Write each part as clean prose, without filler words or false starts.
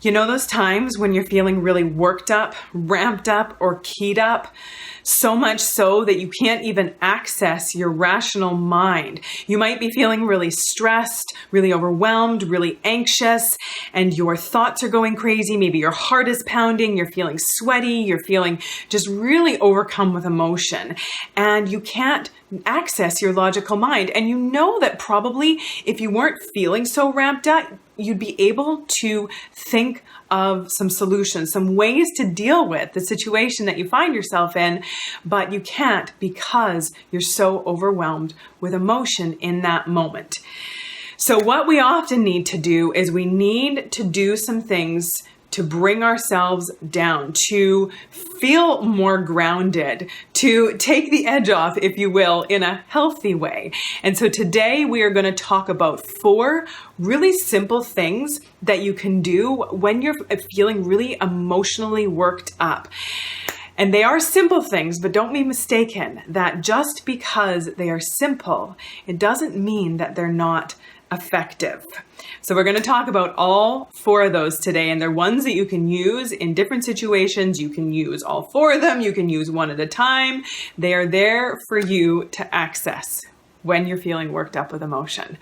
You know those times when you're feeling really worked up, ramped up, or keyed up? So much so that you can't even access your rational mind. You might be feeling really stressed, really overwhelmed, really anxious, and your thoughts are going crazy. Maybe your heart is pounding, you're feeling sweaty, you're feeling just really overcome with emotion, and you can't access your logical mind. And you know that probably if you weren't feeling so ramped up, you'd be able to think of some solutions, some ways to deal with the situation that you find yourself in, but you can't because you're so overwhelmed with emotion in that moment. So what we often need to do is we need to do some things to bring ourselves down, to feel more grounded, to take the edge off, if you will, in a healthy way. And so today we are going to talk about 4 really simple things that you can do when you're feeling really emotionally worked up. And they are simple things, but don't be mistaken that just because they are simple, it doesn't mean that they're not effective. So we're going to talk about all 4 of those today, and they're ones that you can use in different situations. You can use all 4 of them. You can use one at a time. They are there for you to access when you're feeling worked up with emotion.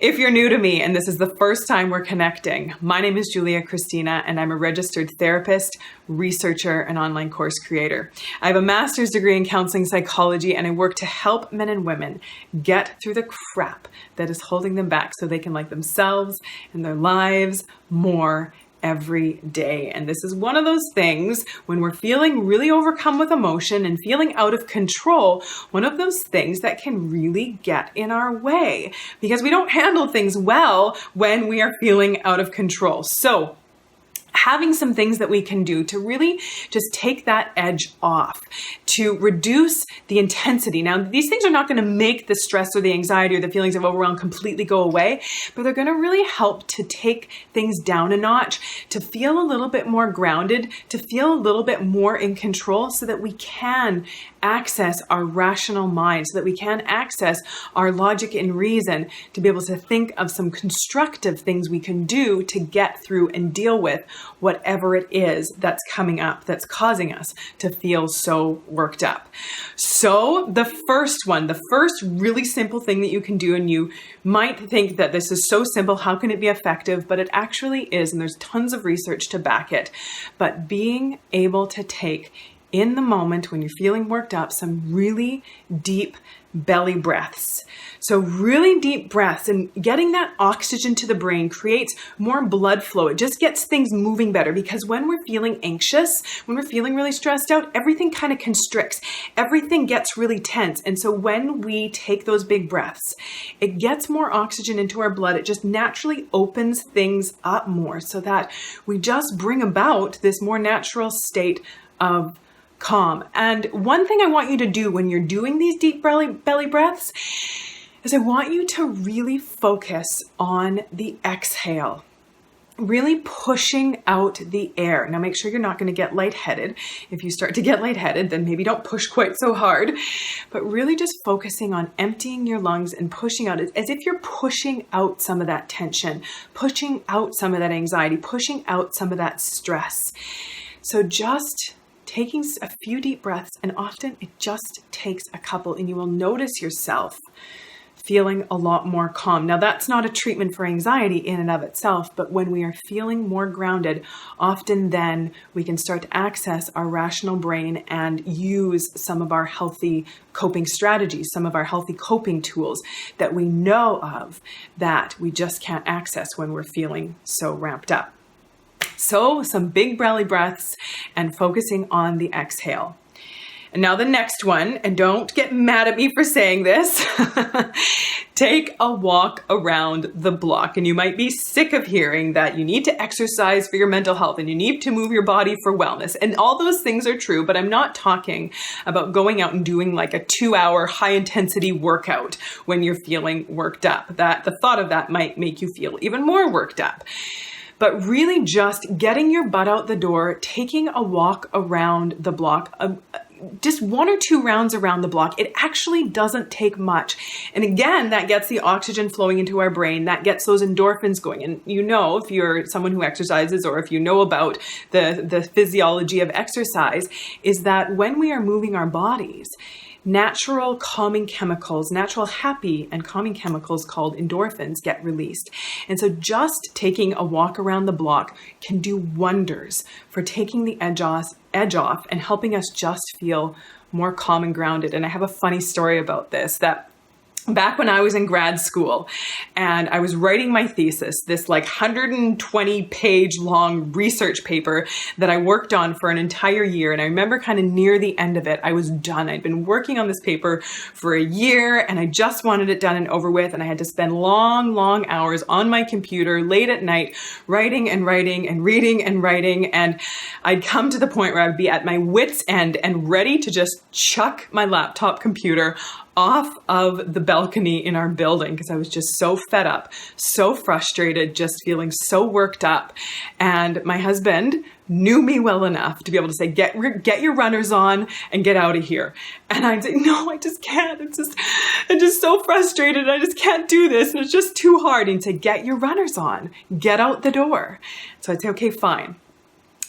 If you're new to me and this is the first time we're connecting, my name is Julia Christina and I'm a registered therapist, researcher, and online course creator. I have a master's degree in counseling psychology and I work to help men and women get through the crap that is holding them back so they can like themselves and their lives more every day. And this is one of those things when we're feeling really overcome with emotion and feeling out of control, one of those things that can really get in our way because we don't handle things well when we are feeling out of control. So having some things that we can do to really just take that edge off, to reduce the intensity. Now, these things are not going to make the stress or the anxiety or the feelings of overwhelm completely go away, but they're going to really help to take things down a notch, to feel a little bit more grounded, to feel a little bit more in control so that we can access our rational mind, so that we can access our logic and reason to be able to think of some constructive things we can do to get through and deal with whatever it is that's coming up that's causing us to feel so worked up. So the first really simple thing that you can do, and you might think that this is so simple, how can it be effective? But it actually is, and there's tons of research to back it. But being able to take in the moment when you're feeling worked up, some really deep belly breaths. So really deep breaths and getting that oxygen to the brain creates more blood flow. It just gets things moving better because when we're feeling anxious, when we're feeling really stressed out, everything kind of constricts. Everything gets really tense. And so when we take those big breaths, it gets more oxygen into our blood. It just naturally opens things up more so that we just bring about this more natural state of calm. And one thing I want you to do when you're doing these deep belly breaths is I want you to really focus on the exhale, really pushing out the air. Now make sure you're not going to get lightheaded. If you start to get lightheaded, then maybe don't push quite so hard, but really just focusing on emptying your lungs and pushing out as if you're pushing out some of that tension, pushing out some of that anxiety, pushing out some of that stress. So just taking a few deep breaths, and often it just takes a couple, and you will notice yourself feeling a lot more calm. Now, that's not a treatment for anxiety in and of itself, but when we are feeling more grounded, often then we can start to access our rational brain and use some of our healthy coping strategies, some of our healthy coping tools that we know of that we just can't access when we're feeling so ramped up. So some big belly breaths and focusing on the exhale. And now the next one, and don't get mad at me for saying this, take a walk around the block. And you might be sick of hearing that you need to exercise for your mental health and you need to move your body for wellness. And all those things are true, but I'm not talking about going out and doing like a 2-hour high intensity workout when you're feeling worked up. That the thought of that might make you feel even more worked up. But really just getting your butt out the door, taking a walk around the block. just 1 or 2 rounds around the block. It actually doesn't take much. And again, that gets the oxygen flowing into our brain. That gets those endorphins going. And you know, if you're someone who exercises, or if you know about the physiology of exercise, is that when we are moving our bodies, natural calming chemicals, natural happy and calming chemicals called endorphins get released. And so just taking a walk around the block can do wonders for taking the edge off and helping us just feel more calm and grounded. And I have a funny story about this, that back when I was in grad school and I was writing my thesis, this like 120 page long research paper that I worked on for an entire year. And I remember kind of near the end of it, I was done. I'd been working on this paper for a year and I just wanted it done and over with. And I had to spend long hours on my computer late at night, writing and writing and reading and writing. And I'd come to the point where I'd be at my wit's end and ready to just chuck my laptop computer off of the balcony in our building because I was just so fed up, so frustrated, just feeling so worked up. And my husband knew me well enough to be able to say, get your runners on and get out of here. And I'd say, no, I just can't. I'm just so frustrated. I just can't do this. And it's just too hard. And he'd say, get your runners on, get out the door. So I'd say, okay, fine.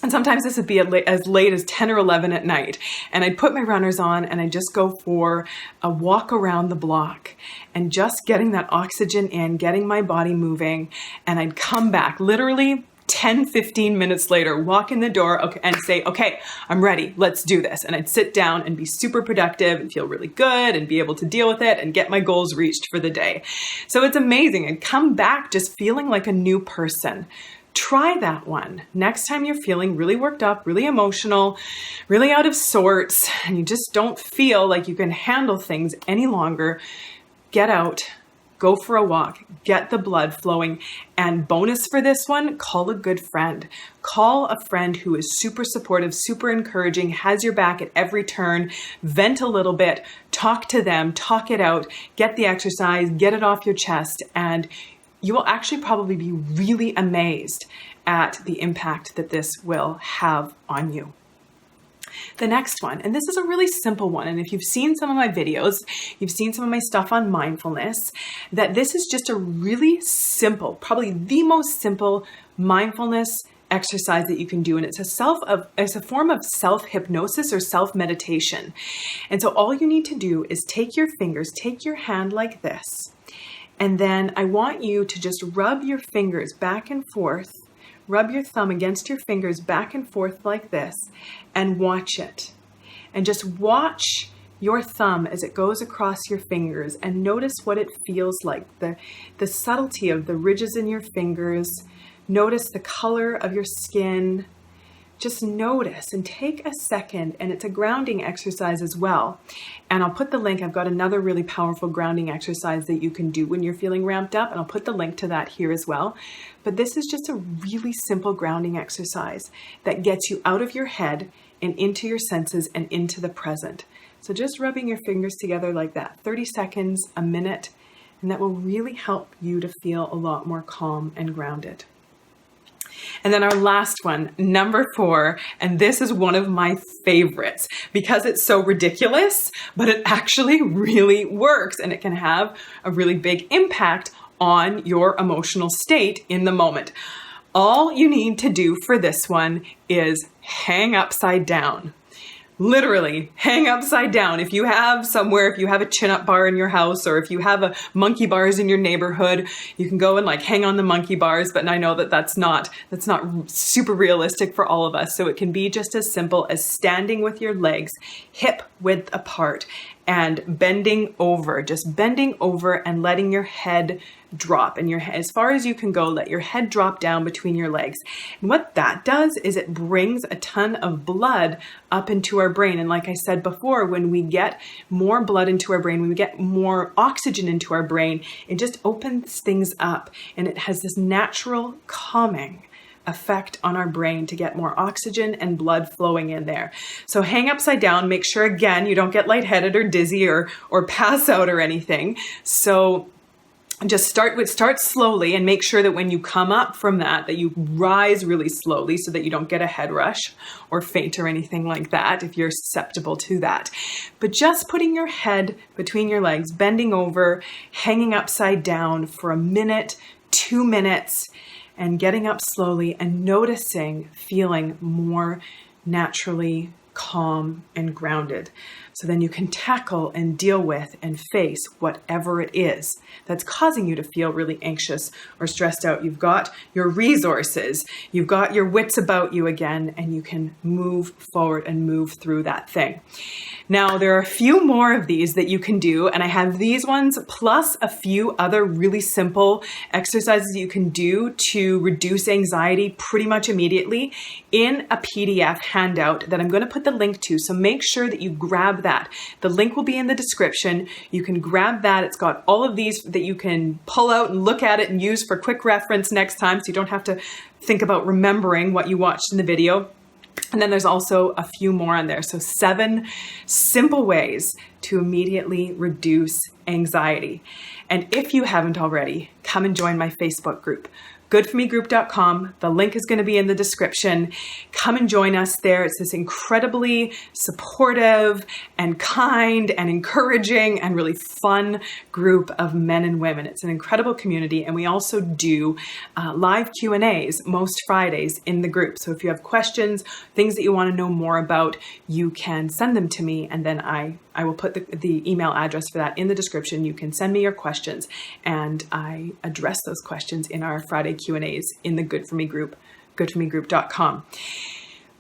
And sometimes this would be as late as 10 or 11 at night. And I'd put my runners on and I'd just go for a walk around the block and just getting that oxygen in, getting my body moving. And I'd come back literally 10, 15 minutes later, walk in the door and say, okay, I'm ready. Let's do this. And I'd sit down and be super productive and feel really good and be able to deal with it and get my goals reached for the day. So it's amazing. I'd come back just feeling like a new person. Try that one. Next time you're feeling really worked up, really emotional, really out of sorts, and you just don't feel like you can handle things any longer, get out, go for a walk, get the blood flowing. And bonus for this one, call a good friend. Call a friend who is super supportive, super encouraging, has your back at every turn. Vent a little bit, talk to them, talk it out, get the exercise, get it off your chest, and you will actually probably be really amazed at the impact that this will have on you. The next one, and this is a really simple one, and if you've seen some of my videos, you've seen some of my stuff on mindfulness, that this is just a really simple, probably the most simple mindfulness exercise that you can do. And it's a form of self-hypnosis or self-meditation. And so all you need to do is take your fingers, take your hand like this, and then I want you to just rub your fingers back and forth, rub your thumb against your fingers back and forth like this, and watch it. And just watch your thumb as it goes across your fingers and notice what it feels like, the subtlety of the ridges in your fingers. Notice the color of your skin. Just notice and take a second, and it's a grounding exercise as well. And I'll put the link, I've got another really powerful grounding exercise that you can do when you're feeling ramped up, and I'll put the link to that here as well. But this is just a really simple grounding exercise that gets you out of your head and into your senses and into the present. So just rubbing your fingers together like that, 30 seconds, a minute, and that will really help you to feel a lot more calm and grounded. And then our last one, number 4, and this is one of my favorites because it's so ridiculous, but it actually really works and it can have a really big impact on your emotional state in the moment. All you need to do for this one is hang upside down. Literally hang upside down. If you have a chin-up bar in your house, or if you have a monkey bars in your neighborhood, you can go and like hang on the monkey bars. But I know that that's not super realistic for all of us. So it can be just as simple as standing with your legs hip width apart and bending over and letting your head drop, and as far as you can go, let your head drop down between your legs. And what that does is it brings a ton of blood up into our brain. And like I said before, when we get more blood into our brain, when we get more oxygen into our brain, it just opens things up, and it has this natural calming effect on our brain to get more oxygen and blood flowing in there. So hang upside down, make sure again you don't get lightheaded or dizzy or pass out or anything. So just start slowly and make sure that when you come up from that you rise really slowly so that you don't get a head rush or faint or anything like that if you're susceptible to that. But just putting your head between your legs, bending over, hanging upside down for a minute, 2 minutes, and getting up slowly and noticing, feeling more naturally calm and grounded. So then you can tackle and deal with and face whatever it is that's causing you to feel really anxious or stressed out. You've got your resources, you've got your wits about you again, and you can move forward and move through that thing. Now, there are a few more of these that you can do, and I have these ones plus a few other really simple exercises you can do to reduce anxiety pretty much immediately in a PDF handout that I'm going to put the link to. So make sure that you grab that. The link will be in the description. You can grab that. It's got all of these that you can pull out and look at it and use for quick reference next time, so you don't have to think about remembering what you watched in the video. And then there's also a few more on there. So 7 simple ways to immediately reduce anxiety. And if you haven't already, come and join my Facebook group, goodformegroup.com. The link is going to be in the description. Come and join us there. It's this incredibly supportive and kind and encouraging and really fun group of men and women. It's an incredible community. And we also do live Q&As most Fridays in the group. So if you have questions, things that you want to know more about, you can send them to me, and then I will put the email address for that in the description. You can send me your questions, and I address those questions in our Friday Q&As in the Good For Me group, goodformegroup.com.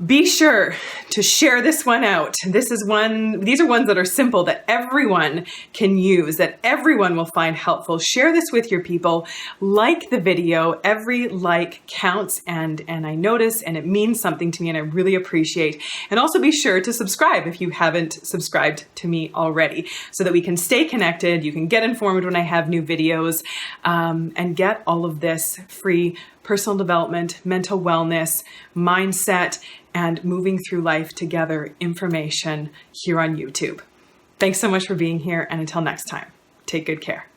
Be sure to share this one out. These are ones that are simple, that everyone can use, that everyone will find helpful. Share this with your people. Like the video. Every like counts, and I notice, and it means something to me, and I really appreciate. And also be sure to subscribe if you haven't subscribed to me already, so that we can stay connected. You can get informed when I have new videos, and get all of this free personal development, mental wellness, mindset, and moving through life together information here on YouTube. Thanks so much for being here, and until next time, take good care.